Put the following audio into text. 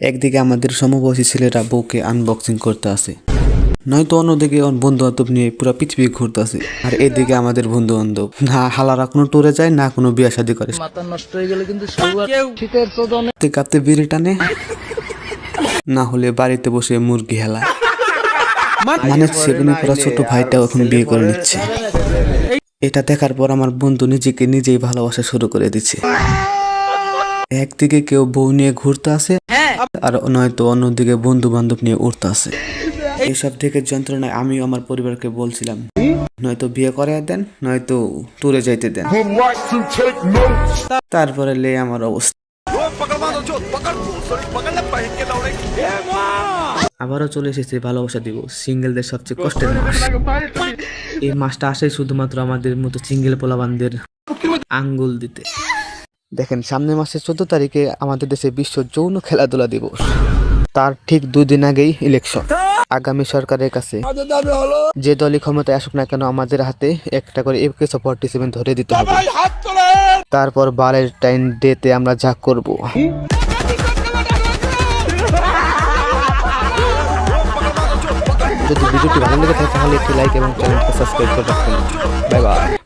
একদিকে আমাদের সমবয়সী ছেলেরা বউকে আনবক্সিং করতে আসে, নয়তো অন্যদিকে বন্ধু বান্ধব নিয়ে পুরো পৃথিবী ঘুরতে আসে। আর এদিকে আমাদের বন্ধু বান্ধব না হালারা কোনো ট্যুরে যায় না কোনো বিয়ে শাদী করে, মাথা নষ্ট হয়ে গেলে কিন্তু শীতের চোদনে কাঁপতে বিড়ি টানে, না হলে বাড়িতে বসে মুরগি হেলায়। মানে সেভেনে পড়া ছোট ভাইটাও এখন বিয়ে করে নিচ্ছে। এটা দেখার পর আমার বন্ধু নিজেকে নিজেই ভালোবাসা শুরু করে দিচ্ছে। একদিকে কেউ বউ নিয়ে ঘুরতে আসে, আর নয়তো অন্যদিকে বন্ধু বান্ধব নিয়ে উঠতে আসে। এইসব থেকে যন্ত্রণায় আমি আমার পরিবারকে বলছিলাম, নয়তো বিয়ে করে দেন, নয়তো ট্যুরে যাইতে দেন। তারপরে লে আমার অবস্থা। আবারও চলে এসেছে ভালোবাসা দিব সিঙ্গেলদের সবচেয়ে কষ্টের মাস। এই মাসটা আসে শুধুমাত্র আমাদের মতো সিঙ্গেল পোলাবানদের আঙ্গুল দিতে। দেখেন, সামনের মাসের 14 তারিখে আমাদের দেশে বিশ্ব যৌন খেলাধুলা দিবস। তার ঠিক 2 দিন আগেই ইলেকশন। আগামী সরকারের কাছে যে দলই ক্ষমতায় আসুক না কেন আমাদের হাতে একটা করে AK-47 ধরে দিতে হবে। তারপর ভ্যালেন্টাইন ডেতে আমরা যা করব। যদি ভিডিওটি ভালো লেগে থাকে তাহলে একটি লাইক এবং চ্যানেলকে সাবস্ক্রাইব করে রাখুন। Bye bye.